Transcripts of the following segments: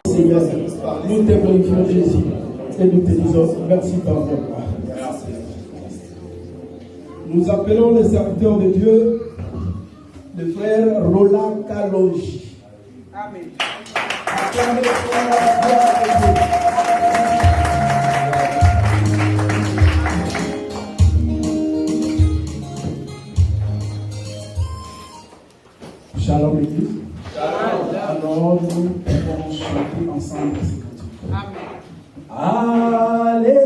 Seigneur, nous te glorifions Jésus et nous te disons merci Père. Nous appelons le serviteur de Dieu, le frère Roland Kalonji. Amen. Shalom l'église. Alors nous pouvons chanter ensemble ces cantiques. Amen. Alléluia.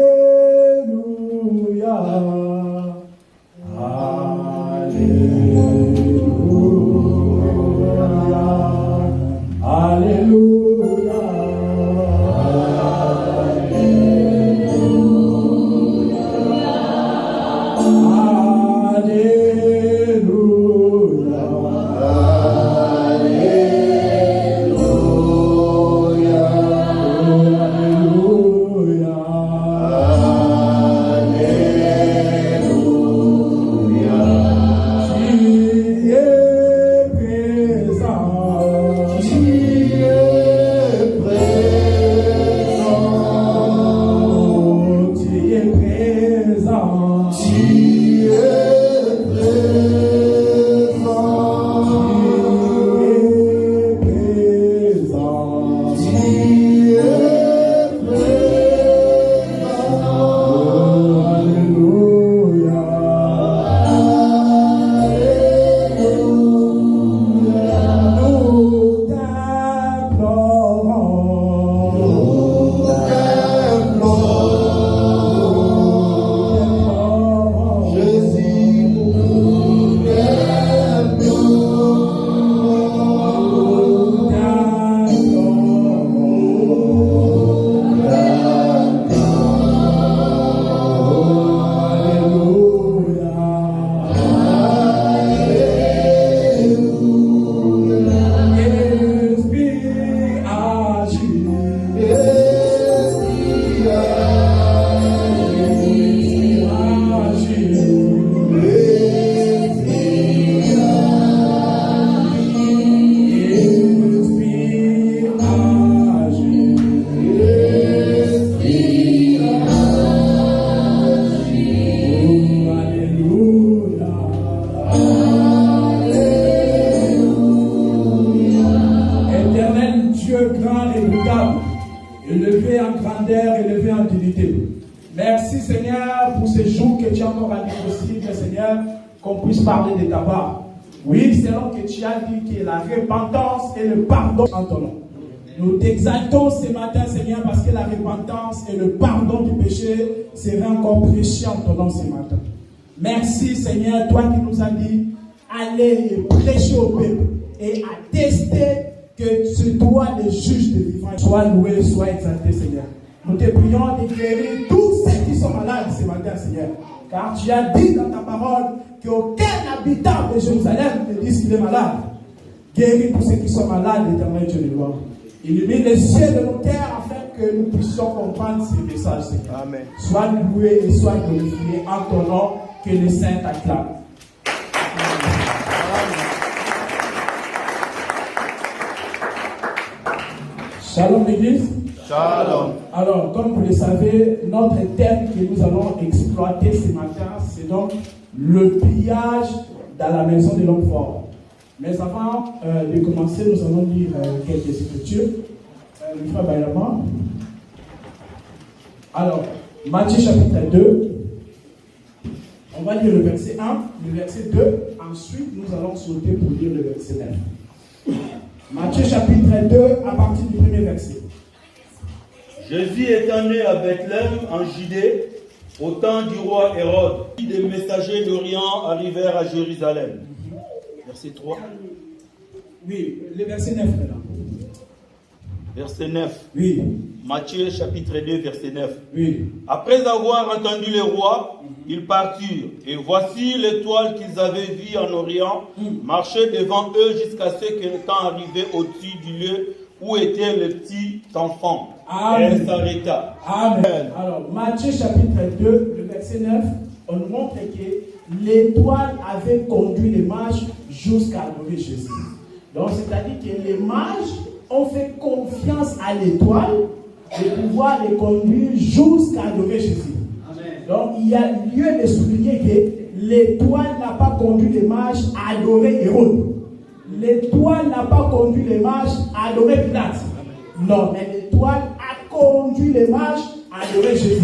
Alléluia. Alléluia. Merci Seigneur pour ces jours que tu as encore rendu possible, Seigneur, qu'on puisse parler de ta part. Oui, c'est là que tu as dit que la repentance et le pardon en ton nom. Nous t'exaltons ce matin, Seigneur, parce que la repentance et le pardon du péché seraient encore prêchés en ton nom ce matin. Merci Seigneur, toi qui nous as dit, allez et prêcher au peuple et attester que c'est toi le juge des vivants. Sois loué, sois exalté, Seigneur. Nous te prions de guérir tous ceux qui sont malades ce matin, Seigneur. Car tu as dit dans ta parole qu'aucun habitant de Jérusalem ne dise qu'il est malade. Guéris tous ceux qui sont malades, l'éternel Dieu de gloire. Illumine les cieux de nos cœurs afin que nous puissions comprendre ces messages, Seigneur. Amen. Sois loué et sois glorifié en ton nom, que les saints t'acclament. Shalom l'église. Shalom. Alors, comme vous le savez, notre thème que nous allons exploiter ce matin, c'est donc le pillage dans la maison de l'homme fort. Mais avant de commencer, nous allons lire quelques écritures. Le frère Bayama. Alors, Matthieu chapitre 2. On va lire le verset 1, le verset 2. Ensuite, nous allons sauter pour lire le verset 9. Matthieu chapitre 2, à partir du premier verset. Jésus étant né à Bethléem, en Judée, au temps du roi Hérode. Des messagers d'Orient arrivèrent à Jérusalem. Verset 3. Oui, le verset 9 maintenant. Verset 9. Oui. Matthieu chapitre 2, verset 9. Oui. Après avoir entendu les rois, ils partirent. Et voici l'étoile qu'ils avaient vue en Orient marcher devant eux jusqu'à ce qu'étant arrivé au-dessus du lieu où était le petit enfant. Amen. Elle s'arrêta. Amen. Alors, Matthieu chapitre 2, le verset 9, on nous montre que l'étoile avait conduit les mages jusqu'à adorer Jésus. Donc, c'est-à-dire que les mages ont fait confiance à l'étoile de pouvoir les conduire jusqu'à adorer Jésus. Amen. Donc, il y a lieu de souligner que l'étoile n'a pas conduit les mages à adorer Hérode. L'étoile n'a pas conduit les mages à adorer Pilate. Non, mais l'étoile a conduit les mages à adorer Jésus.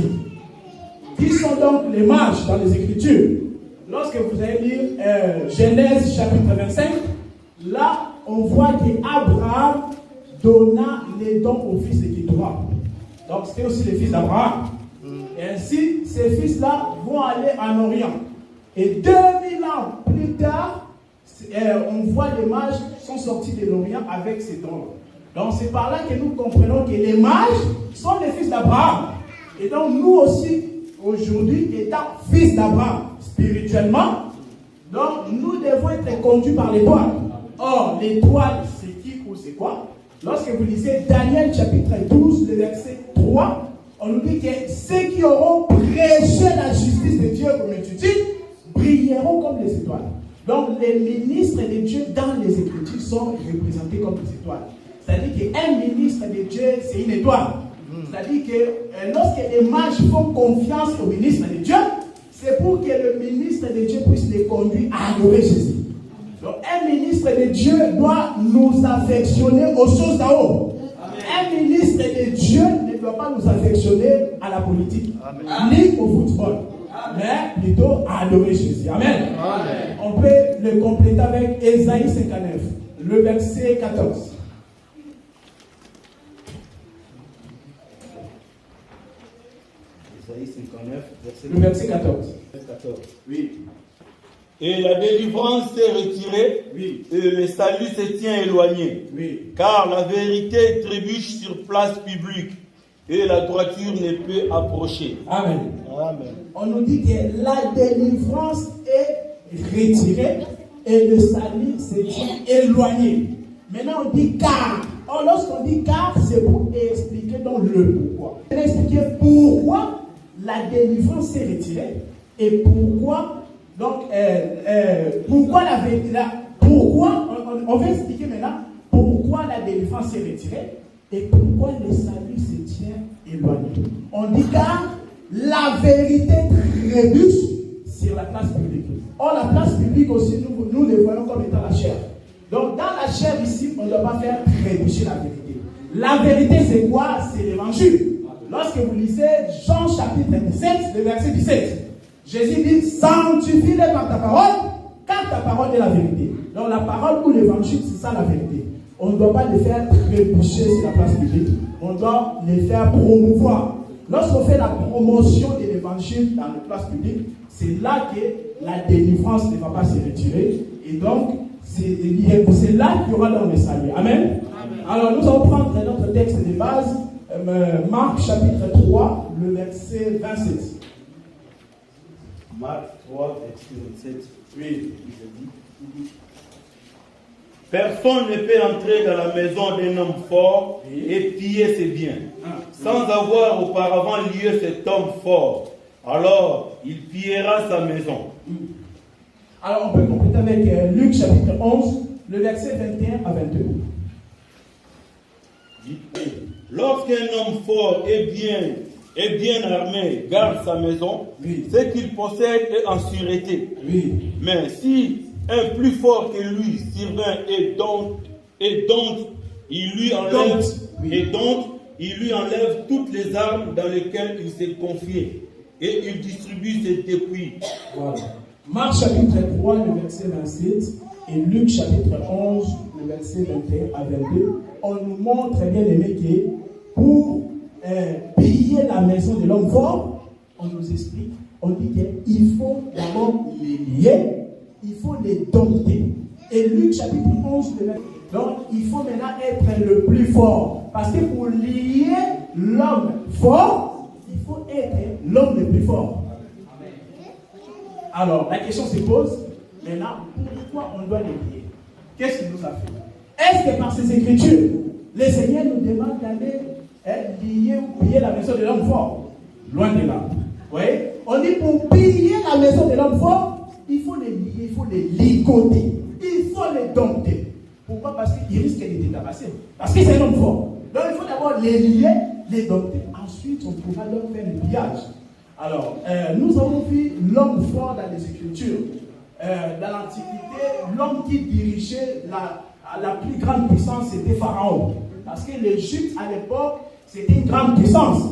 Qui sont donc les mages dans les Écritures? Lorsque vous allez lire Genèse chapitre 25, là, on voit qu'Abraham donna les dons aux fils de Kétura. Donc, c'était aussi les fils d'Abraham. Et ainsi, ces fils-là vont aller en Orient. Et 2000 ans plus tard, on voit les mages sont sortis de l'Orient avec ces dons. Donc c'est par là que nous comprenons que les mages sont les fils d'Abraham. Et donc nous aussi, aujourd'hui, étant fils d'Abraham spirituellement, donc nous devons être conduits par l'étoile. Or, l'étoile, c'est qui ou c'est quoi? Lorsque vous lisez Daniel chapitre 12, le verset 3, on nous dit que ceux qui auront prêché la justice de Dieu aux multitudes brilleront comme les étoiles. Donc les ministres de Dieu dans les Écritures sont représentés comme des étoiles. C'est-à-dire qu'un ministre de Dieu, c'est une étoile. C'est-à-dire que lorsque les mages font confiance au ministre de Dieu, c'est pour que le ministre de Dieu puisse les conduire à adorer Jésus. Donc un ministre de Dieu doit nous affectionner aux choses d'en haut. Un ministre de Dieu ne doit pas nous affectionner à la politique, ni au football, mais plutôt à adorer Jésus. Amen. Amen. On peut le compléter avec Ésaïe 59, le verset 14. Ésaïe 59, le verset 14. Oui. Et la délivrance s'est retirée, oui. Et le salut se tient éloigné. Oui. Car la vérité trébuche sur place publique et la droiture ne peut approcher. Amen. Amen. On nous dit que la délivrance est retirée et le salut se tient éloigné. Maintenant on dit car. Or lorsqu'on dit car, c'est pour expliquer donc le pourquoi. On va expliquer pourquoi la délivrance s'est retirée et pourquoi donc pourquoi la vérité là, pourquoi on va expliquer maintenant pourquoi la délivrance s'est retirée et pourquoi le salut se tient éloigné. On dit car la vérité trébuche sur la place publique. Or la place publique aussi nous le voyons comme étant la chair. Donc dans la chair ici, on ne doit pas faire trébucher la vérité. La vérité c'est quoi? C'est l'évangile. Lorsque vous lisez Jean chapitre 17, le verset 17, Jésus dit, sanctifie-les par ta parole, car ta parole est la vérité. Donc la parole ou l'évangile, c'est ça la vérité. On ne doit pas les faire trébucher sur la place publique. On doit les faire promouvoir. Lorsqu'on fait la promotion de l'évangile dans la place publique, c'est là que la délivrance ne va pas se retirer. Et donc, c'est là qu'il y aura dans le salut. Amen. Amen. Alors nous allons prendre notre texte de base, Marc chapitre 3, le verset 27. Marc 3, verset 27. Oui. Personne ne peut entrer dans la maison d'un homme fort et piller ses biens, sans avoir auparavant lié cet homme fort. Alors, il pillera sa maison. Alors, on peut compléter avec Luc chapitre 11, le verset 21 à 22. Lorsqu'un homme fort et bien armé garde sa maison, oui. Ce qu'il possède est en sûreté. Oui. Mais si un plus fort que lui survint et dont il lui enlève toutes les armes dans lesquelles il s'est confié et il distribue ses dépouilles. Voilà. Marc chapitre 3, le verset 27 et Luc chapitre 11, le verset 21 à 22, on nous montre bien aimé que pour piller la maison de l'homme fort, on nous explique, on dit qu'il faut d'abord les lier, il faut les dompter. Et Luc chapitre 11, le verset, donc il faut maintenant être le plus fort. Parce que pour lier l'homme fort, il faut être l'homme le plus fort. Alors, la question se pose, maintenant, pourquoi on doit les lier? Qu'est-ce qu'il nous a fait? Est-ce que par ces écritures, le Seigneur nous demande d'aller lier ou piller la maison de l'homme fort. Loin de là. Vous voyez? On dit pour piller la maison de l'homme fort, il faut les lier, il faut les ligoter, il faut les dompter. Pourquoi? Parce qu'il risque de les tabasser. Parce que c'est un homme fort. Donc il faut d'abord les lier, les dompter. Ensuite, on pourra leur faire le pillage. Alors, nous avons vu l'homme fort dans les Écritures. Dans l'Antiquité, l'homme qui dirigeait la plus grande puissance, c'était Pharaon. Parce que l'Égypte, à l'époque, c'était une grande puissance.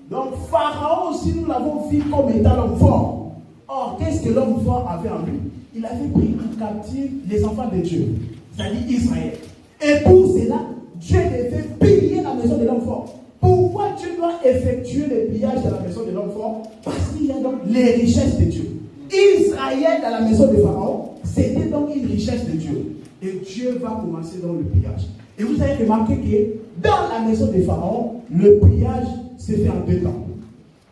Donc, Pharaon aussi, nous l'avons vu comme étant l'homme fort. Or, qu'est-ce que l'homme fort avait en lui? Il avait pris en captif les enfants de Dieu, c'est-à-dire Israël. Et pour cela, Dieu devait piller la maison de l'homme fort. Pourquoi Dieu doit effectuer le pillage de la maison de l'homme fort? Parce qu'il y a donc les richesses de Dieu. Israël dans la maison de Pharaon, c'était donc une richesse de Dieu. Et Dieu va commencer dans le pillage. Et vous avez remarqué que dans la maison de Pharaon, le pillage se fait en deux temps.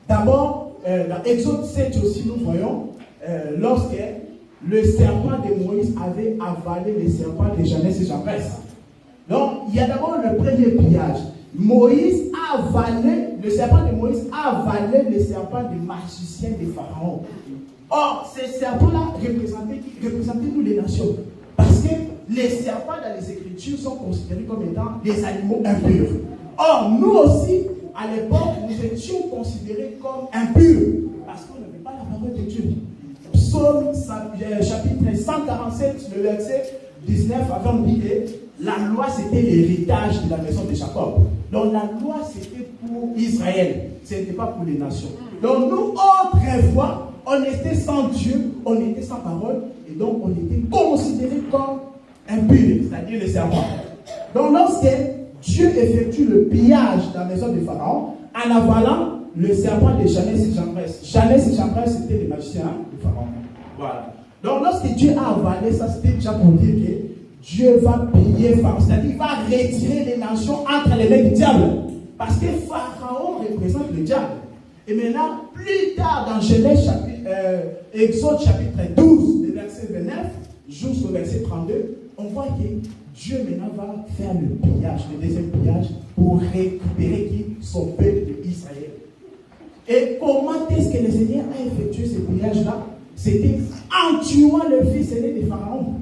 D'abord, dans Exode 7 aussi, nous voyons, lorsque le serpent de Moïse avait avalé le serpent de Janès et Jambres. Donc, il y a d'abord le premier pillage. Moïse a avalé, le serpent de Moïse a avalé le serpent des magiciens de Pharaon. Or, ces serpents-là représentaient nous les nations. Parce que les serpents dans les Écritures sont considérés comme étant des animaux impurs. Or, nous aussi, à l'époque, nous étions considérés comme impurs. Parce qu'on n'avait pas la parole de Dieu. Psaume chapitre 147, le verset 19 à 20 dit que la loi c'était l'héritage de la maison de Jacob. Donc la loi c'était pour Israël, ce n'était pas pour les nations. Donc nous, autrefois, on était sans Dieu, on était sans parole, et donc on était considérés comme impurs, c'est-à-dire les serpents. Donc lorsque Dieu effectue le pillage de la maison de Pharaon, en avalant le serpent de Janès et Jambres. Janès et Jambres c'était les magiciens de Pharaon. Voilà. Donc lorsque Dieu a avalé ça, c'était déjà pour dire que Dieu va piller Pharaon, c'est-à-dire qu'il va retirer les nations entre les mains du diable. Parce que Pharaon représente le diable. Et maintenant, plus tard dans Genèse Exode chapitre 12, le verset 29, jusqu'au verset 32, on voit que Dieu maintenant va faire le pillage, le deuxième pillage, pour récupérer son peuple d'Israël. Et comment est-ce que le Seigneur a effectué ce pillage-là? C'était en tuant le fils aîné de Pharaon.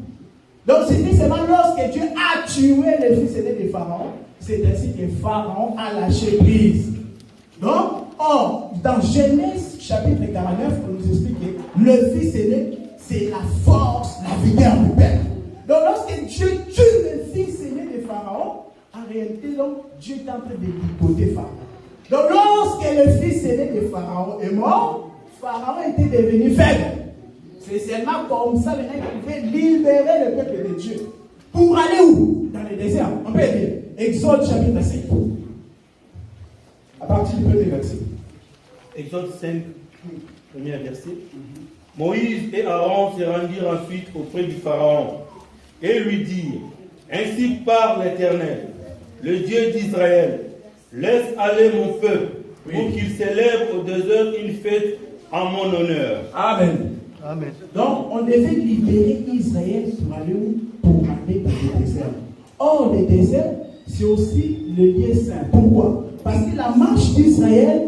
Donc c'était seulement lorsque Dieu a tué le fils aîné de Pharaon, c'est ainsi que Pharaon a lâché prise. Donc, dans Genèse chapitre 49, on nous explique que le fils aîné, c'est la force, la vigueur du père. Donc lorsque Dieu tue le fils aîné de Pharaon, en réalité, donc, Dieu est en train de ligoter Pharaon. Donc lorsque le fils aîné de Pharaon est mort, Pharaon était devenu faible. C'est seulement comme ça qu'il pouvait libérer le peuple de Dieu. Pour aller où? Dans le désert. On peut dire Exode chapitre 5. À partir du premier verset. Exode 5, premier verset. Moïse et Aaron se rendirent ensuite auprès du Pharaon et lui dirent: Ainsi parle l'Éternel, le Dieu d'Israël, laisse aller mon peuple pour qu'il célèbre au désert une fête en mon honneur. Amen. Amen. Donc, on devait libérer Israël pour aller où? Pour aller dans le désert. Or, le désert, c'est aussi le lieu saint. Pourquoi? Parce que la marche d'Israël,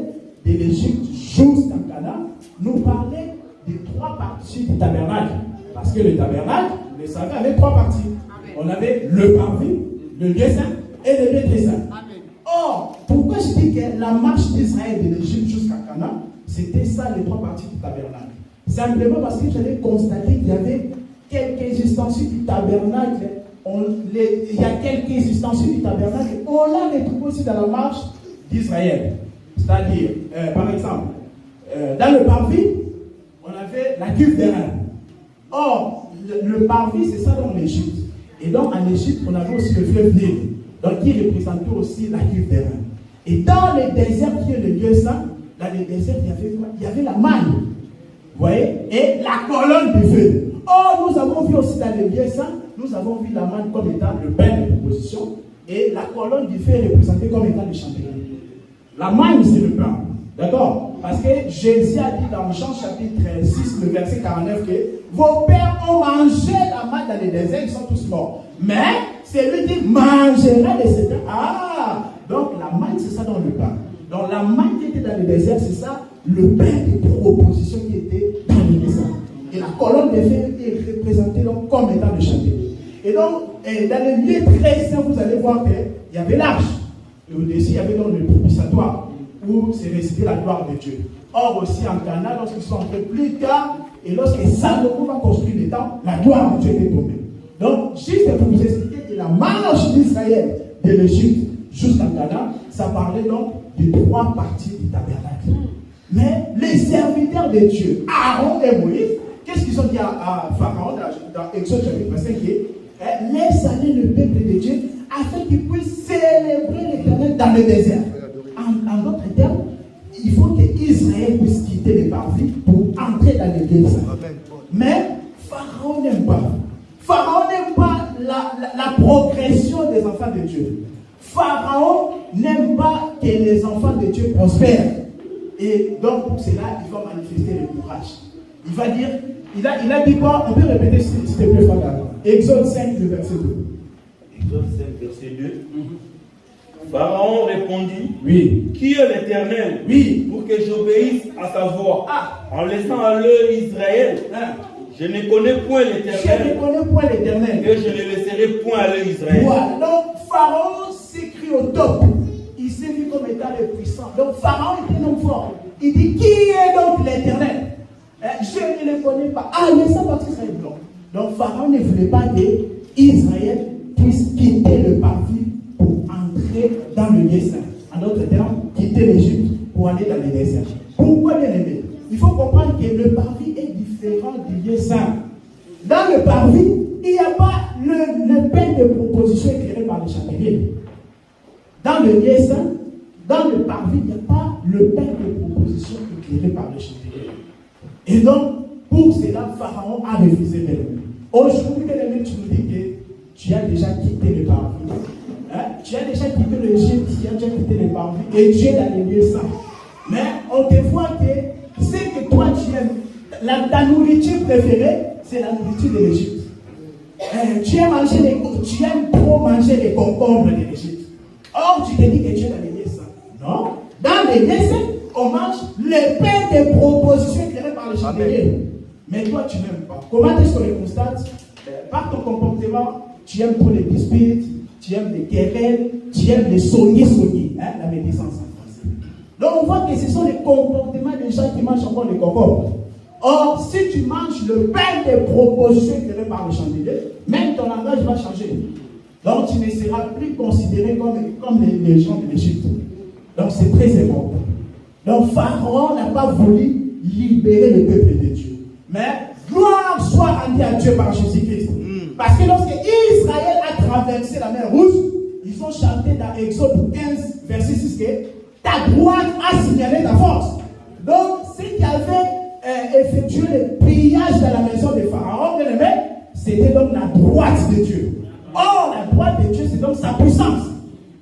de l'Égypte jusqu'à Canaan, nous parlait des trois parties du tabernacle. Parce que le tabernacle, vous le savez, avait trois parties. Amen. On avait le parvis, le lieu saint et le lieu très saint. Amen. Or, pourquoi je dis que la marche d'Israël de l'Égypte jusqu'à Canaan, c'était ça les trois parties du tabernacle? Simplement parce que j'avais constaté qu'il y avait quelques ustensiles du tabernacle. Il y a quelques ustensiles du tabernacle. On l'a retrouvé aussi dans la marche d'Israël. C'est-à-dire, par exemple, dans le parvis, on avait la cuve d'airain. Or, le parvis, c'est ça dans l'Égypte. Et donc, en Égypte, on avait aussi le fleuve Nil, donc qui représentait aussi la cuve d'airain. Et dans le désert, qui est le lieu saint, dans le désert, il y avait la manne. Vous voyez? Et la colonne du feu. Or, nous avons vu aussi dans le lieu saint, nous avons vu la manne comme étant le pain de proposition, et la colonne du feu est représentée comme étant le champignon. La manne, c'est le pain. D'accord? Parce que Jésus a dit dans Jean chapitre 6, le verset 49, que vos pères ont mangé la manne dans le désert, ils sont tous morts. Mais celui qui mangera de ce pain, donc la la manne, c'est ça dans le pain. Donc la manne qui était dans le désert, c'est ça, le pain de proposition qui était dans le désert. Et la colonne de feu est représentée donc comme étant le chandelier. Et donc, dans le lieu très saint, vous allez voir qu'il y avait l'arche. Et au-dessus, il y avait donc le propitiatoire, où c'est résidé la gloire de Dieu. Or aussi en Cana, lorsqu'ils sont entrés plus tard, et lorsque Salomon va construire les temples, la gloire de Dieu était tombée. Donc, juste pour vous expliquer que la marche d'Israël de l'Égypte jusqu'à Cana, ça parlait donc de 3 parties du tabernacle. Mais les serviteurs de Dieu, Aaron et Moïse, qu'est-ce qu'ils ont dit à Pharaon dans Exode chapitre 25? Laisse aller le peuple de Dieu afin qu'il puisse célébrer l'Éternel dans le désert. En d'autres termes, il faut que Israël puisse quitter les parvis pour entrer dans le désert. Mais Pharaon n'aime pas. Pharaon n'aime pas la progression des enfants de Dieu. Pharaon n'aime pas que les enfants de Dieu prospèrent. Et donc pour cela, il va manifester le courage. Il va dire, il a dit quoi? On peut répéter s'il te plaît, frère. Exode 5, le verset 2. Exode 5, verset 2. Pharaon répondit, oui. Qui est l'Éternel, oui, pour que j'obéisse à sa voix, en laissant aller Israël? Je ne connais point l'Éternel. Et je ne laisserai point aller Israël. Voilà. Donc Pharaon s'écrit au top. Il s'est vu comme étant le puissant. Donc Pharaon était un homme fort. Il dit, qui est donc l'Éternel? Je ne le connais pas. Mais ça partie Israël. Donc Pharaon ne voulait pas que Israël puisse quitter le parvis pour entrer dans le lieu saint. En d'autres termes, quitter l'Égypte pour aller dans le désert. Pourquoi, bien aimé? Il faut comprendre que le parvis est différent du lieu saint. Dans le parvis, il n'y a pas le pain de proposition éclairé par le chandelier. Dans le lieu saint, dans le parvis, il n'y a pas le pain de proposition éclairé par le chandelier. Et donc, pour cela, Pharaon a refusé de le. Aujourd'hui, tu nous dis que tu as déjà quitté le parvis. Tu as déjà quitté l'Égypte, tu as déjà quitté le parvis, et tu es dans les lieux saints. Mais on te voit que ce que toi tu aimes, ta nourriture préférée, c'est la nourriture de l'Égypte. Tu aimes trop manger les concombres de l'Égypte. Or, tu te dis que tu es dans les lieux saints. Non. Dans les lieux saints, on mange le pain des propositions éclairées par le chandelier. Mais toi, tu n'aimes pas. Comment est-ce qu'on le constate? Par ton comportement, tu aimes trop les disputes, tu aimes les querelles, tu aimes les soigner, la médecine en français. Donc on voit que ce sont les comportements des gens qui mangent encore les concombres. Or, si tu manges le pain des propositions éclairées par le chandelier, même ton langage va changer. Donc tu ne seras plus considéré comme les gens de l'Égypte. Donc c'est très important. Donc Pharaon n'a pas voulu libérer le peuple de Dieu. Mais gloire soit rendue à Dieu par Jésus-Christ. Parce que lorsque Israël a traversé la mer Rouge, ils ont chanté dans Exode 15, verset 6 que ta droite a signalé ta force. Donc, ceux qui avaient effectué le pillage dans la maison de Pharaon, c'était donc la droite de Dieu. Or, la droite de Dieu, c'est donc sa puissance.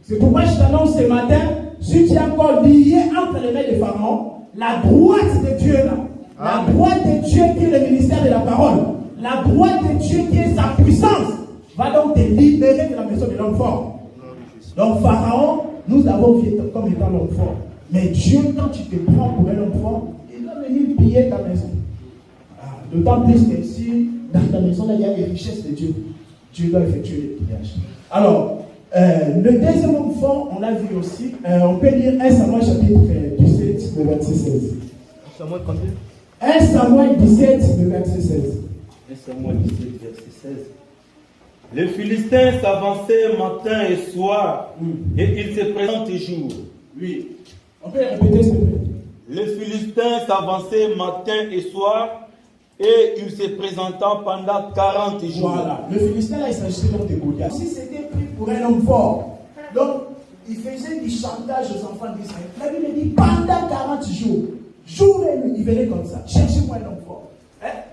C'est pourquoi je t'annonce ce matin, si tu es encore lié entre les mains de Pharaon, la droite de Dieu là, la droite de Dieu qui est le ministère de la parole, la droite de Dieu qui est sa puissance, va donc te libérer de la maison de l'homme fort. Donc Pharaon, nous avons vu comme étant l'homme fort. Mais Dieu, quand tu te prends pour un homme fort, il va venir piller ta maison. D'autant plus que si dans ta maison, là, il y a les richesses de Dieu, Dieu doit effectuer les pillages. Alors, le deuxième homme fort, on l'a vu aussi, on peut lire 1 Samuel chapitre 17, le verset 16. 1 Samuel 17, le verset 16. 1 Samuel 17, verset 16. Les Philistins s'avançaient matin et soir, et ils se présentent jour. Oui. On peut répéter ce que les Philistins s'avançaient matin et soir, et ils se présentaient pendant 40 jours. Voilà. Le Philistin, là, il s'agissait donc de Goliath. Si c'était pris pour un homme fort, donc il faisait du chantage aux enfants d'Israël. La Bible dit pendant 40 jours, jour et nuit, il venait comme ça. Cherchez-moi un homme fort.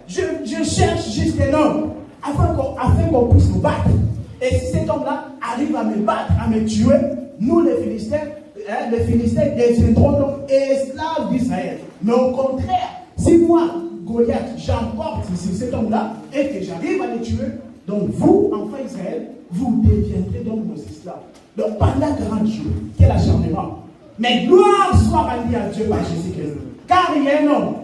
Je cherche juste un homme afin qu'on puisse nous battre. Et si cet homme-là arrive à me battre, à me tuer, nous les Philistins deviendront donc esclaves d'Israël. Mais au contraire, si moi, Goliath, j'emporte ici cet homme-là et que j'arrive à le tuer, donc vous, enfants d'Israël, vous deviendrez donc nos esclaves. Donc pendant 40 jours, quel acharnement. Mais gloire soit rendue à Dieu par Jésus-Christ. Car il y a un homme,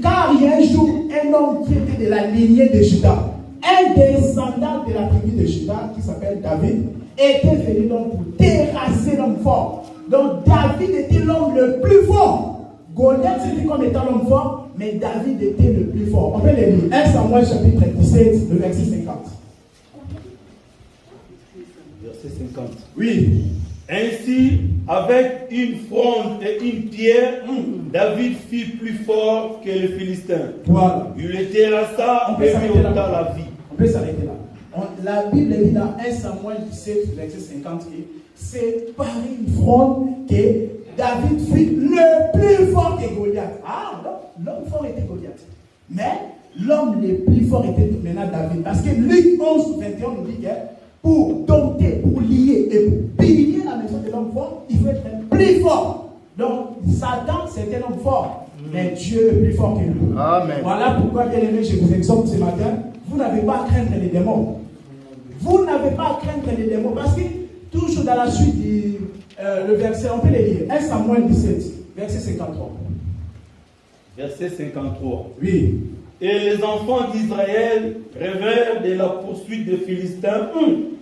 car il y a un jour, un homme qui était de la lignée de Juda, un descendant de la tribu de Juda, qui s'appelle David, était venu donc pour terrasser l'homme fort. Donc David était l'homme le plus fort. Goliath s'est vu comme étant l'homme fort, mais David était le plus fort. On peut le lire. 1 Samuel chapitre 17, le verset 50. Verset 50. Oui. Ainsi, avec une fronde et une pierre, David fit plus fort que les Philistins. Voilà. Il les terrassa et lui ôta la vie. On peut s'arrêter là. La Bible dit dans 1 Samuel 17, verset 50, c'est par une fronde que David fut le plus fort que Goliath. Ah, l'homme fort était Goliath. Mais l'homme le plus fort était maintenant David. Parce que Luc 11, 21 nous dit que pour dompter, pour lier et pour piller la maison de l'homme fort, il faut être plus fort. Donc, Satan, c'était l'homme fort. Mais Dieu est plus fort que lui. Amen. Voilà pourquoi, bien aimé, je vous exhorte ce matin, vous n'avez pas à craindre les démons. Vous n'avez pas à craindre les démons. Parce que, toujours dans la suite du le verset, on peut les lire. 1 Samuel 17, verset 53. Verset 53. Oui. Et les enfants d'Israël rêvèrent de la poursuite des Philistins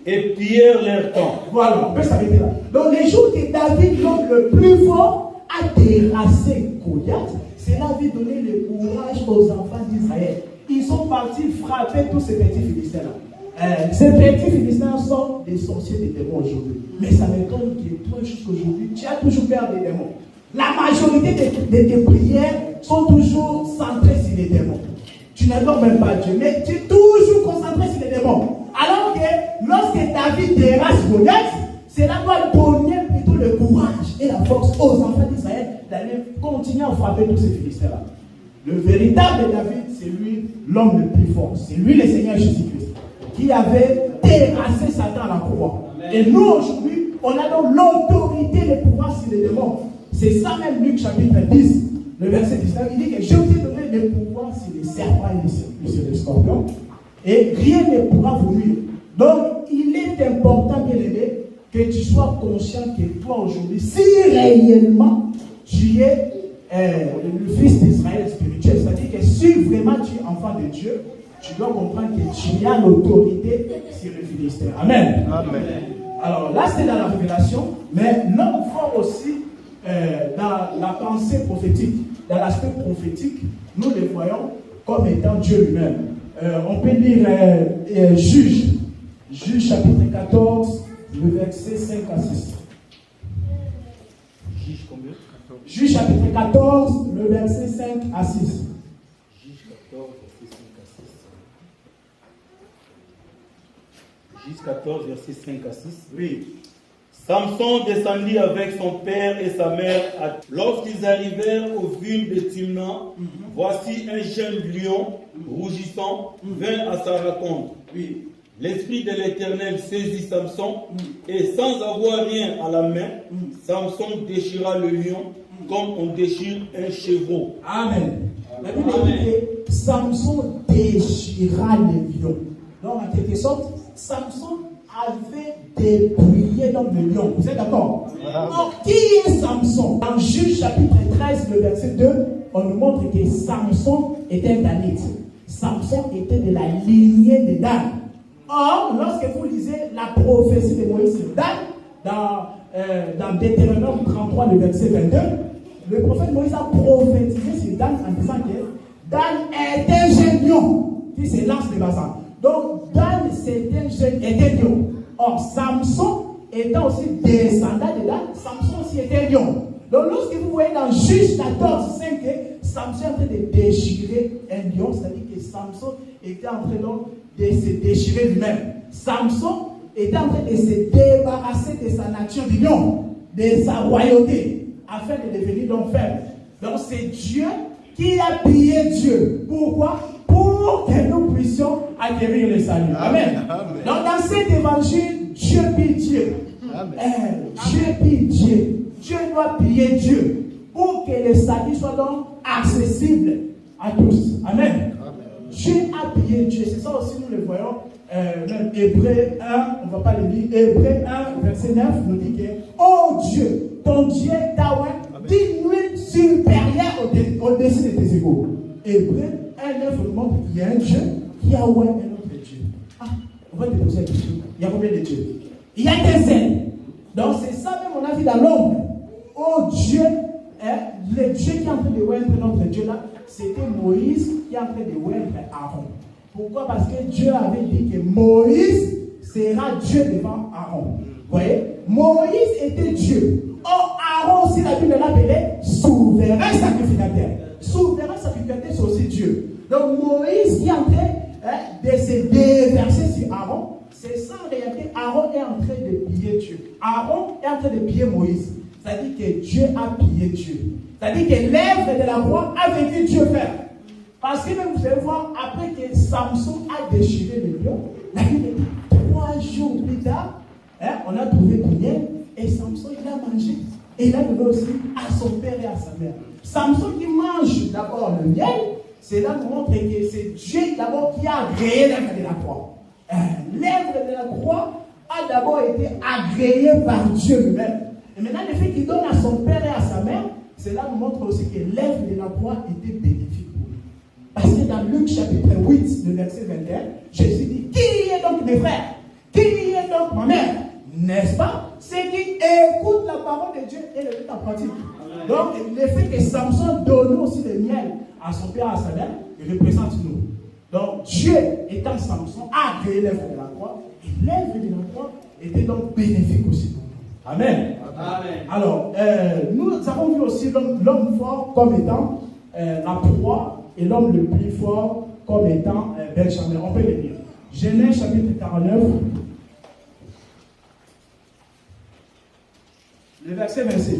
et pillèrent leur camp. Voilà, on peut s'arrêter là. Donc les jours que David, l'homme le plus fort, a terrassé Goliath, cela avait donné le courage aux enfants d'Israël. Ils sont partis frapper tous ces petits Philistins-là. Ces petits Philistins sont des sorciers des démons aujourd'hui. Mais ça m'étonne que toi, jusqu'aujourd'hui, tu as toujours peur des démons. La majorité de tes prières sont toujours centrées sur les démons. Tu n'adores même pas Dieu, mais tu es toujours concentré sur les démons. Alors que lorsque David terrasse Goliath, cela doit donner plutôt le courage et la force aux enfants d'Israël d'aller continuer à frapper tous ces Philistins-là. Le véritable David, c'est lui l'homme le plus fort. C'est lui le Seigneur Jésus-Christ qui avait terrassé Satan à la croix. Et nous aujourd'hui, on a donc l'autorité de pouvoir sur les démons. C'est ça même Luc chapitre 10, le verset 19, il dit que je vous ai donné le pouvoir sur les serpents et sur les scorpions, et rien ne pourra vous nuire. Donc, il est important, bien aimé, que tu sois conscient que toi aujourd'hui, si réellement tu es le fils d'Israël spirituel, c'est-à-dire que si vraiment tu es enfant de Dieu, tu dois comprendre que tu as l'autorité sur le Philistin. Amen. Amen. Alors là, c'est dans la révélation, mais l'homme fort aussi, dans la pensée prophétique, dans l'aspect prophétique, nous les voyons comme étant Dieu lui-même. On peut lire Juge chapitre 14, le verset 5 à 6. Juge combien? Juge chapitre 14, le verset 5 à 6. Juge 14, verset 5 à 6. Juge 14, verset 5 à 6. Oui. Samson descendit avec son père et sa mère. Lorsqu'ils arrivèrent aux vignes de Timna, voici un jeune lion rougissant vint à sa rencontre. Oui. L'esprit de l'Éternel saisit Samson et sans avoir rien à la main, Samson déchira le lion comme on déchire un chevreau. Amen. La Bible dit que Samson déchira le lion. Donc en quelque sorte, Samson avait dépouillé donc le lion. Vous êtes d'accord? Donc qui est Samson? Dans Juge chapitre 13, le verset 2, on nous montre que Samson était un Danite. Samson était de la lignée de Dan. Or, lorsque vous lisez la prophétie de Moïse sur Dan, dans Deutéronome 33, le verset 22, le prophète Moïse a prophétisé sur Dan en disant que Dan est un jeune lion qui se lance de Bazan. Donc, Dan, était lion. Or, Samson étant aussi descendant de Dan, Samson aussi était lion. Donc, lorsque vous voyez dans Juge 14, 5, Samson est en train de déchirer un lion, c'est-à-dire que Samson était en train donc de se déchirer lui-même. Samson était en train de se débarrasser de sa nature de lion, de sa royauté, afin de devenir donc faible. Donc, c'est Dieu qui a pillé Dieu. Pourquoi? Pour que nous puissions acquérir le salut. Amen. Amen. Donc, dans cet évangile, Dieu pille Dieu. Dieu pille Dieu. Dieu doit piller Dieu pour que le salut soit donc accessible à tous. Amen. Dieu a pillé Dieu. C'est ça aussi, nous le voyons même Hébreu 1, on ne va pas le lire, Hébreu 1, verset 9, nous dit que, oh Dieu, ton Dieu, Yahweh, dis-nous supérieur au-dessus de tes égaux. Hébreu 1, 9 nous montre qu'il y a un Dieu, Yahweh est notre Dieu. Ah, on va te poser la question. Il y a combien de dieux? Il y a des ailes. Donc c'est ça même on a vu dans l'ombre. Oh Dieu, le Dieu qui est en train de oindre notre Dieu là, c'était Moïse qui est en train de oindre Aaron. Pourquoi? Parce que Dieu avait dit que Moïse sera Dieu devant Aaron. Vous voyez? Moïse était Dieu. Or Aaron aussi, la Bible l'appelait souverain sacrificateur. Souverain sacrificateur, c'est aussi Dieu. Donc Moïse qui est en train de se déverser sur Aaron, c'est ça en réalité. Aaron est en train de piller Dieu. Aaron est en train de piller Moïse. C'est-à-dire que Dieu a pillé Dieu. C'est-à-dire que l'œuvre de la croix a vécu Dieu faire. Parce que même vous allez voir, après que Samson a déchiré le lion, la Bible dit 3 jours plus tard, on a trouvé du miel et Samson il a mangé. Et il a donné aussi à son père et à sa mère. Samson qui mange d'abord le miel, c'est là qu'on montre que c'est Dieu d'abord qui a agréé l'œuvre de la croix. L'œuvre de la croix a d'abord été agréée par Dieu lui-même. Et maintenant, le fait qu'il donne à son père et à sa mère, c'est là qu'on montre aussi que l'œuvre de la croix était bénéfique pour lui. Parce que dans Luc chapitre 8, le verset 21, Jésus dit, qui est donc mes frères? Qui est donc ma mère? N'est-ce pas? C'est qui écoute la parole de Dieu et le met en pratique. Donc, le fait que Samson donne aussi le miel à son père et à sa mère, il représente nous. Donc, Dieu étant Samson, a créé l'œuvre de la croix, et l'œuvre de la croix était donc bénéfique aussi pour nous. Amen. Amen. Alors, nous avons vu aussi l'homme fort comme étant la proie et l'homme le plus fort comme étant Benjamin. On peut le lire. Genèse chapitre 49, le verset 27.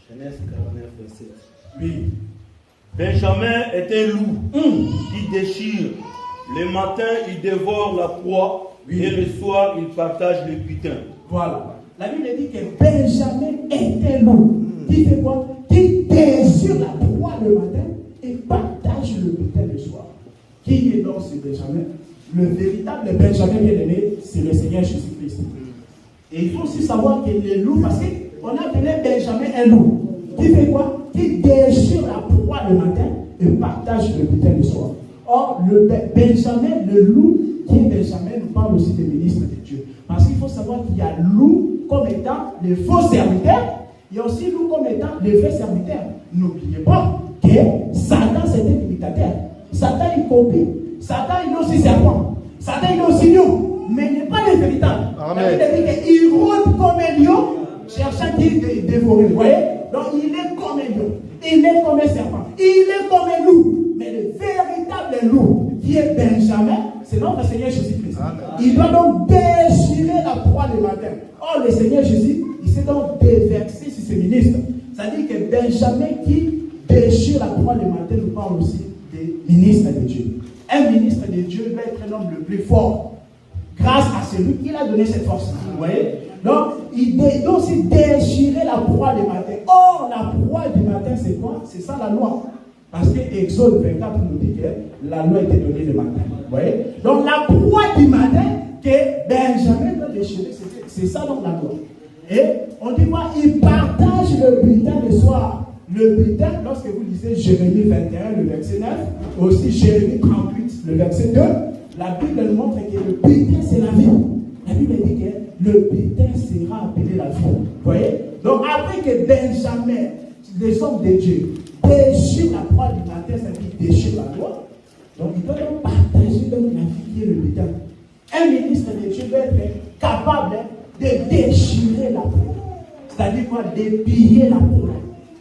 Genèse 49, verset. Oui. Benjamin est un loup qui déchire. Le matin, il dévore la proie, et le soir, il partage le butin. Voilà. La Bible dit que Benjamin est un loup. Qui fait quoi? Qui déchire la proie le matin et partage le butin le soir. Qui est donc ce Benjamin? Le véritable Benjamin bien-aimé, c'est le Seigneur Jésus-Christ. Et il faut aussi savoir que les loups, parce qu'on a appelé Benjamin un loup. Qui fait quoi? Qui déchire la proie le matin et partage le butin le soir. Or, le Benjamin, le loup qui est Benjamin, nous parle aussi des ministres de Dieu. Parce qu'il faut savoir qu'il y a loup comme étant les faux serviteurs, il y a aussi loup comme étant les vrais serviteurs. N'oubliez pas que Satan c'est un imitateur. Satan il copie. Satan il est aussi serpent. Satan il est aussi lion. Mais il n'est pas le véritable. Amen. Il rôde comme un lion, cherchant qui dévorer. Vous voyez? Donc il est comme un lion. Il est comme un serpent. Il est comme un loup. Mais le véritable loup, qui est Benjamin, c'est notre Seigneur Jésus-Christ. Il doit donc déchirer la proie le matin. Or, le Seigneur Jésus, il s'est donc déversé sur ses ministres. C'est-à-dire que Benjamin qui déchire la proie le matin nous parle aussi des ministres de Dieu. Un ministre de Dieu doit être l'homme le plus fort, grâce à celui qui a donné cette force. Vous voyez? Donc, il doit aussi déchirer la proie le matin. Or, la proie du matin, c'est quoi? C'est ça la loi. Parce que Exode 24 nous dit que la loi était donnée le matin. Vous voyez? Donc la proie du matin que Benjamin doit déchirer, c'est ça donc la loi. Et on dit quoi? Il partage le butin le soir. Le butin, lorsque vous lisez Jérémie 21, le verset 9, aussi Jérémie 38, le verset 2, la Bible nous montre que le butin c'est la vie. La Bible dit que le butin sera appelé la vie. Vous voyez? Donc après que Benjamin, les hommes de Dieu, déchire la proie du matin, c'est-à-dire déchire la loi. Donc il doit donc partager donc la vie qui est le butin. Un ministre de Dieu doit être capable de déchirer la proie. C'est-à-dire quoi? De piller la proie.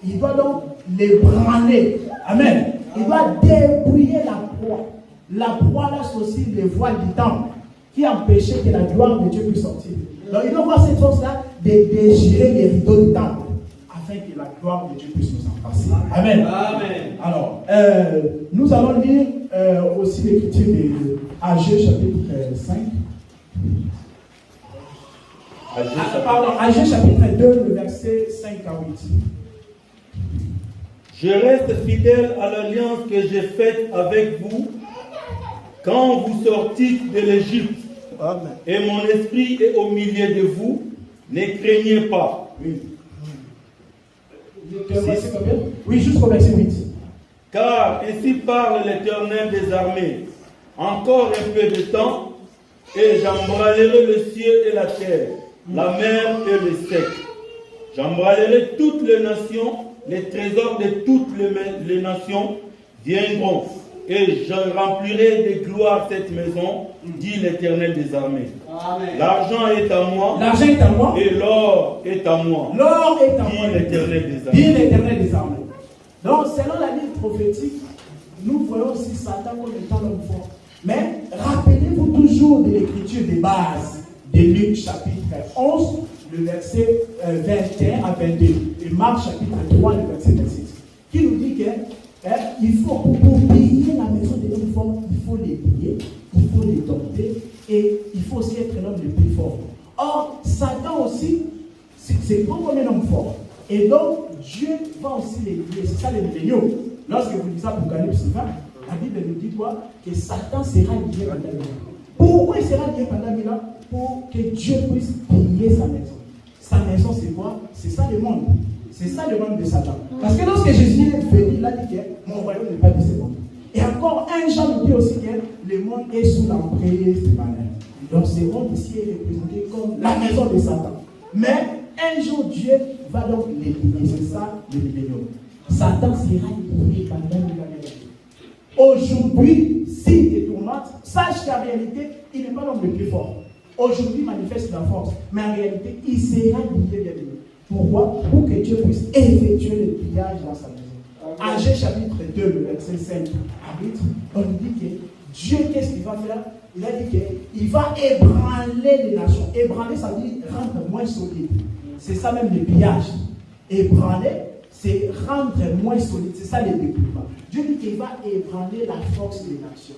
Il doit donc les branler. Amen. Il doit dépouiller la proie. La proie là, c'est aussi les voiles du temple qui empêchaient que la gloire de Dieu puisse sortir. Donc il doit avoir cette force-là de déchirer les rideaux du temple, afin que la gloire de Dieu puisse nous en passer. Amen. Amen. Alors, nous allons lire aussi l'écriture de Agé chapitre 5. Agé chapitre 2, le verset 5 à 8. Je reste fidèle à l'alliance que j'ai faite avec vous, quand vous sortîtes de l'Égypte, Amen. et mon esprit est au milieu de vous, ne craignez pas. Oui. Oui, jusqu'au verset 8. Car ainsi parle l'Éternel des armées. Encore un peu de temps, et j'embrasserai le ciel et la terre, la mer et le sec. J'embrasserai toutes les nations, les trésors de toutes les nations viendront, et je remplirai de gloire cette maison, dit l'Éternel des armées. L'argent est à moi, l'argent est à moi, et l'or est à moi, l'or est à moi, dit l'Éternel des dit armées. l'Éternel des armées. Donc, selon la ligne prophétique, nous voyons aussi Satan comme étant l'homme fort. Mais rappelez-vous toujours de l'écriture des bases de Luc chapitre 11, le verset 21 à 22, et Marc chapitre 3, le verset 26, qui nous dit que il faut, pour piller la maison de l'homme fort, il faut les piller, il faut les dompter, et il faut aussi être l'homme le plus fort. Or, Satan aussi, c'est pas comme un homme fort. Et donc, Dieu va aussi les lier. C'est ça les milléniaux. Lorsque vous lisez Apocalypse 20, la Bible nous dit quoi? Que Satan sera lié pendant 1000 ans. Pourquoi il sera lié pendant 1000 ans? Pour que Dieu puisse piller sa maison. Sa maison, c'est quoi? C'est ça le monde. C'est ça le monde de Satan. Parce que lorsque Jésus est venu, il a dit que mon royaume n'est pas de ce monde. Et encore, un Jean nous dit aussi que le monde est sous l'emprise du malin. Donc, ce monde ici est représenté comme la maison de Satan. Mais un jour, Dieu va donc les lier. C'est ça le millénium. Satan sera lié pendant 1000 années. Aujourd'hui, s'il te tourmente, sache qu'en réalité, il n'est pas l'homme le plus fort. Aujourd'hui, il manifeste la force, mais en réalité, il sera lié bien lié. Pourquoi? Pour que Dieu puisse effectuer le pillage dans sa maison. Agé chapitre 2, le verset 5, on nous dit que Dieu, qu'est-ce qu'il va faire? Il a dit qu'il va ébranler les nations. Ébranler, ça veut dire rendre moins solide. C'est ça même le pillage. Ébranler, c'est rendre moins solide. C'est ça le dépouillement. Dieu dit qu'il va ébranler la force des nations.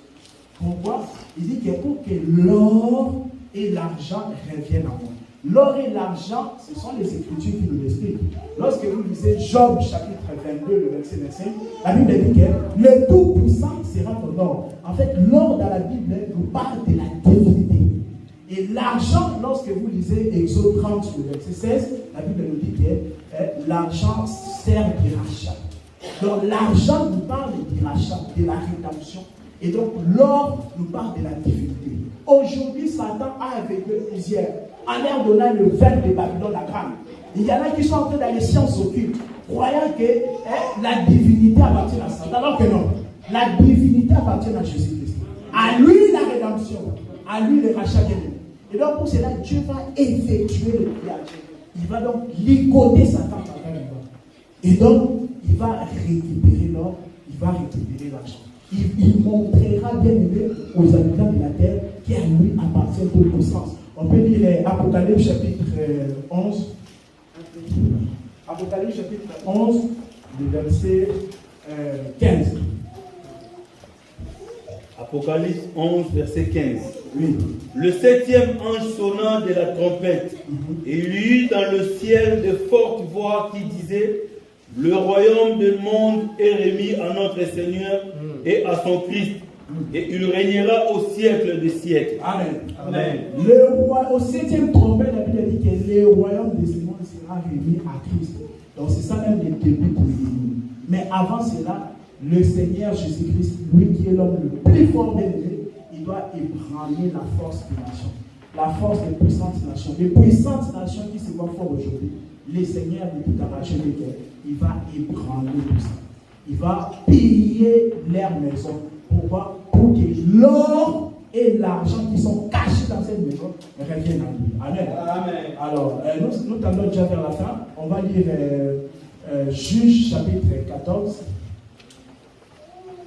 Pourquoi? Il dit que pour que l'or et l'argent reviennent à moi. L'or et l'argent, ce sont les Écritures qui nous l'expliquent. Lorsque vous lisez Job chapitre 22, le verset 25, la Bible dit que le Tout-Puissant sera ton or. En fait, l'or dans la Bible nous parle de la divinité. Et l'argent, lorsque vous lisez Exode 30, le verset 16, la Bible nous dit que l'argent sert de rachat. Donc l'argent nous parle du rachat, de la rédemption. Et donc l'or nous parle de la divinité. Aujourd'hui, Satan a aveuglé plusieurs en leur donnant le verbe de Babylone la grande. Il y en a qui sont entrés dans les sciences occultes, croyant que la divinité appartient à Satan. Alors que non, la divinité appartient à Jésus-Christ. À lui la rédemption, à lui le rachat de lui. Et donc pour cela, Dieu va effectuer le pillage. Il va donc ligoter Satan pendant le temps. Et donc, il va récupérer l'or, il va récupérer l'argent. Il montrera bien aimé aux habitants de la terre qui à lui appartient toute puissance. On peut lire Apocalypse chapitre 11. Apocalypse chapitre 11, le verset 15. Apocalypse 11, verset 15. Oui. Le 7e ange sonna de la trompette, et il y eut dans le ciel de fortes voix qui disaient: le royaume du monde est remis à notre Seigneur et à son Christ, et il régnera au siècle des siècles. Amen. Amen. Au 7e trompette, la Bible dit que le royaume de ce monde sera remis à Christ. Donc c'est ça même le début pour nous. Mais avant cela, le Seigneur Jésus-Christ, lui qui est l'homme le plus fort des dieux, il doit ébranler la force des nations. La force des puissantes nations. Les puissantes nations qui se voient fortes aujourd'hui, les seigneurs de tout arracher les guerres, il va ébranler tout ça. Il va piller leurs maisons. Pourquoi? Pour que l'or et l'argent qui sont cachés dans cette maison reviennent à lui. Amen. Amen. Alors, nous tendons déjà vers la fin. On va lire Juge chapitre 14.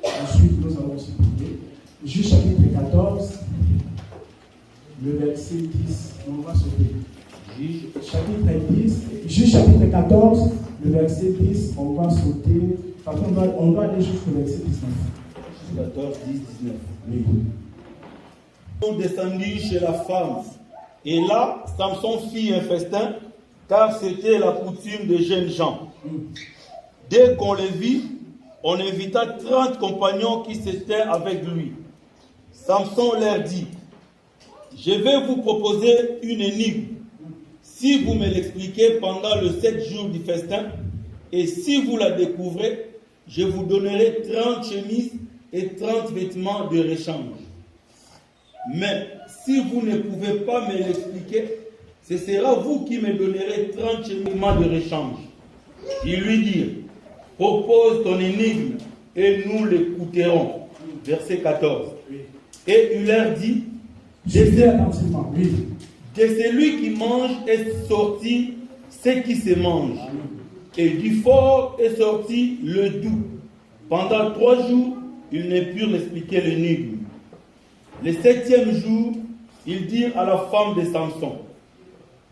Ensuite, nous allons aussi prier. Juge chapitre 14, le verset 10. On va sauter. Juge chapitre 14, le verset 10. On va sauter. Parce qu'on va aller jusqu'au verset 19. 14, 10, 19. Oui. Ils sont descendus chez la femme. Et là, Samson fit un festin, car c'était la coutume des jeunes gens. Dès qu'on les vit, on invita 30 compagnons qui s'étaient avec lui. Samson leur dit, je vais vous proposer une énigme. Si vous me l'expliquez pendant le 7 jours du festin, et si vous la découvrez, je vous donnerai 30 chemises et 30 vêtements de rechange. Mais si vous ne pouvez pas me l'expliquer, ce sera vous qui me donnerez 30 chemises de rechange. Ils lui dirent, propose ton énigme et nous l'écouterons. Verset 14. Et il leur dit, de celui qui mange est sorti ce qui se mange, et du fort est sorti le doux. Pendant 3 jours, ils ne purent expliquer l'énigme. Le 7e jour, ils dirent à la femme de Samson,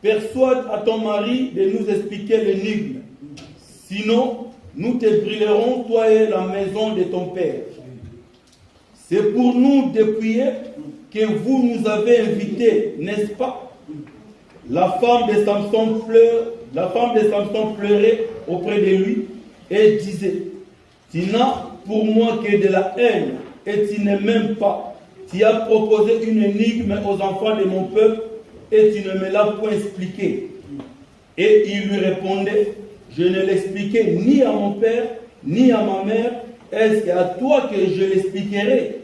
persuade à ton mari de nous expliquer l'énigme, sinon nous te brûlerons, toi et la maison de ton père. C'est pour nous dépouiller que vous nous avez invités, n'est-ce pas? La femme de Samson pleurait auprès de lui et disait, tu n'as pour moi que de la haine et tu ne m'aimes pas. Tu as proposé une énigme aux enfants de mon peuple et tu ne me l'as point expliqué. Et il lui répondait, je ne l'expliquais ni à mon père ni à ma mère, est-ce à toi que je l'expliquerai?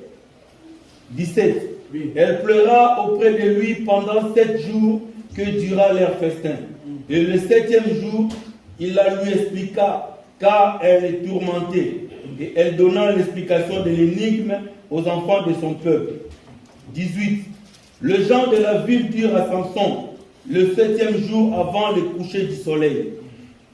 17. Elle pleura auprès de lui pendant 7 jours que dura leur festin. Et le 7e jour, il la lui expliqua, car elle est tourmentée. Et elle donna l'explication de l'énigme aux enfants de son peuple. 18. Le gens de la ville dirent à Samson, le 7e jour avant le coucher du soleil,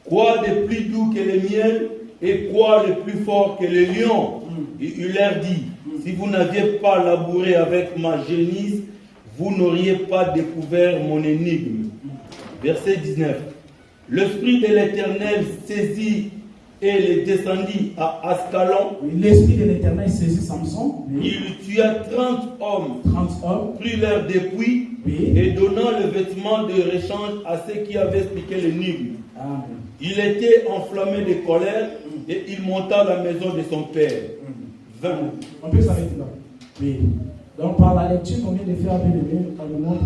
quoi de plus doux que le miel et quoi de plus fort que le lion? Et il leur dit, si vous n'aviez pas labouré avec ma génisse, vous n'auriez pas découvert mon énigme. Verset 19. L'Esprit de l'Éternel saisit et le descendit à Ascalon. L'Esprit de l'Éternel saisit Samson. Il tua 30 hommes, prit leur dépouille et donna le vêtement de rechange à ceux qui avaient expliqué l'énigme. Il était enflammé de colère et il monta à la maison de son père. 20. On peut s'arrêter là. Oui. Donc par la lecture qu'on vient de faire, on nous montre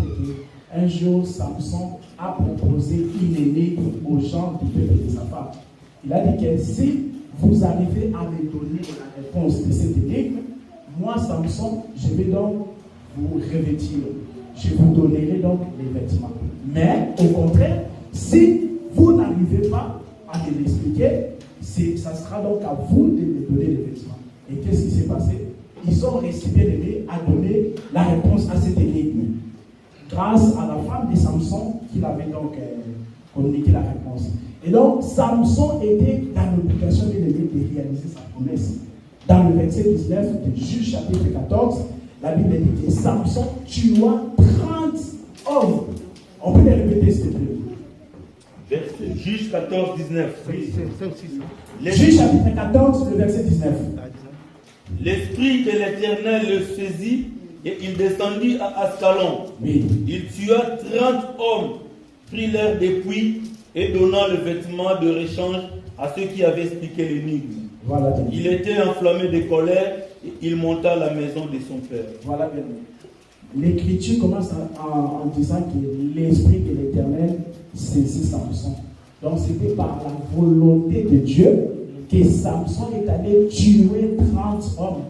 qu'un jour Samson a proposé une énigme aux gens du peuple de sa femme. Il a dit que si vous arrivez à me donner la réponse de cette énigme, moi Samson, je vais donc vous revêtir. Je vous donnerai donc les vêtements. Mais au contraire, si vous n'arrivez pas à me l'expliquer, ça sera donc à vous de me donner les vêtements. Et qu'est-ce qui s'est passé? Ils ont réussi à donner la réponse à cette énigme. Grâce à la femme de Samson qui avait donc communiqué la réponse. Et donc, Samson était dans l'obligation de réaliser sa promesse. Dans le verset 19 de Juge chapitre 14, la Bible dit que Samson tua 30 hommes. On peut les répéter, s'il te plaît. Juge 14, 19. Juge chapitre 14, le verset 19. L'Esprit de l'Éternel le saisit et il descendit à Ascalon. Oui. Il tua 30 hommes, prit leur dépouille et donna le vêtement de rechange à ceux qui avaient expliqué l'énigme. Voilà. Il était enflammé de colère et il monta à la maison de son père. Voilà bien. L'écriture commence en disant que l'Esprit de l'Éternel saisit Samson. Donc c'était par la volonté de Dieu que Samson est allé tuer 30 hommes.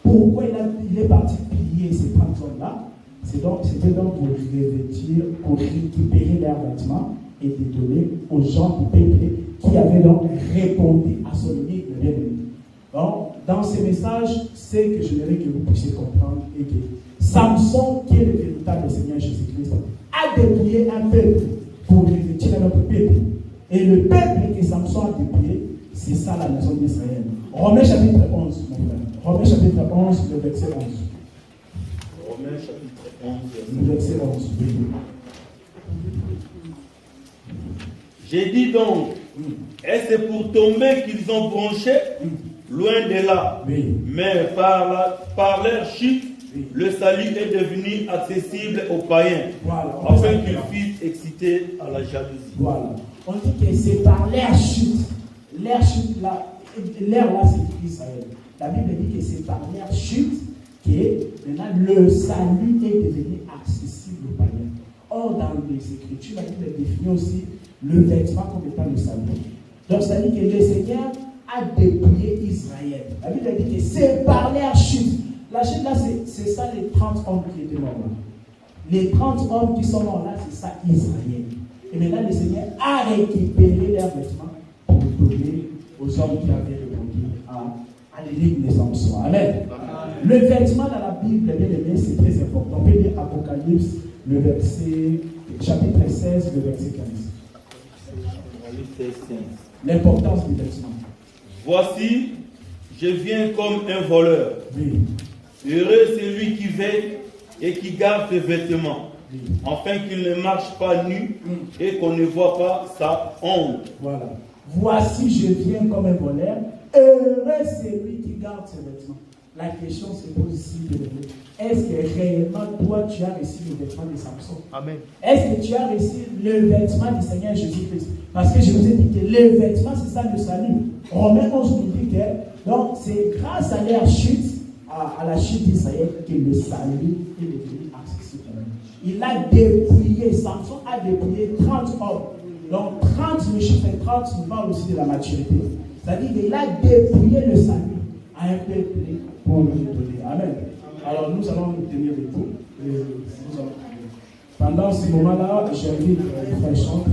Pourquoi il est parti piller ces 30 hommes-là? C'était donc pour revêtir, pour récupérer leurs vêtements et les donner aux gens du peuple qui avaient donc répondu à son énigme bien-aimé. Donc, dans ces messages, c'est que j'aimerais que vous puissiez comprendre et que Samson, qui est le véritable Seigneur Jésus-Christ, a dépouillé un peuple pour revêtir notre peuple. Et le peuple que Samson a dépouillé, c'est ça la maison d'Israël. Romains chapitre 11, mon frère. Romains chapitre 11, le verset 11. Romains chapitre 11, le verset 11. J'ai dit donc, est-ce pour tomber qu'ils ont bronché? Loin de là. Oui. Mais par leur chute, le salut est devenu accessible aux païens, afin qu'ils fussent excités à la jalousie. Voilà. On dit que c'est par leur chute. Leur chute là, l'air là c'est Israël. La Bible dit que c'est par leur chute que maintenant le salut est devenu accessible aux païens. Or, dans les Écritures, la Bible définit aussi le vêtement comme étant le salut. Donc, ça dit que le Seigneur a dépouillé Israël. La Bible dit que c'est par la chute. La chute, là, c'est ça les 30 hommes qui étaient morts là. Les 30 hommes qui sont morts là, c'est ça Israël. Et maintenant, le Seigneur a récupéré leurs vêtements pour donner aux hommes qui avaient répondu à l'énigme des Samson. Amen. Le vêtement dans la Bible, bien aimé, c'est très important. On peut lire Apocalypse, le verset, chapitre 16, le verset 15. L'importance du vêtement. Voici, je viens comme un voleur. Oui. Heureux celui qui veille et qui garde ses vêtements, afin qu'il ne marche pas nu et qu'on ne voit pas sa honte. Voilà. Voici, je viens comme un voleur. Heureux celui qui garde ses vêtements. La question se pose ici, est-ce que réellement toi tu as reçu le vêtement de Samson? Amen. Est-ce que tu as reçu le vêtement du Seigneur Jésus-Christ? Parce que je vous ai dit que le vêtement c'est ça le salut. Romains 11 nous dit que donc c'est grâce à leur chute, à la chute d'Israël, que le salut est devenu accessible. Il a dépouillé, Samson a dépouillé 30 hommes. Donc 30, le chiffre 30 nous parle aussi de la maturité. C'est-à-dire qu'il a dépouillé le salut à un peuple pour le donner. Amen. Alors nous allons nous tenir debout. Pendant ce moment-là, j'invite les frères chanter.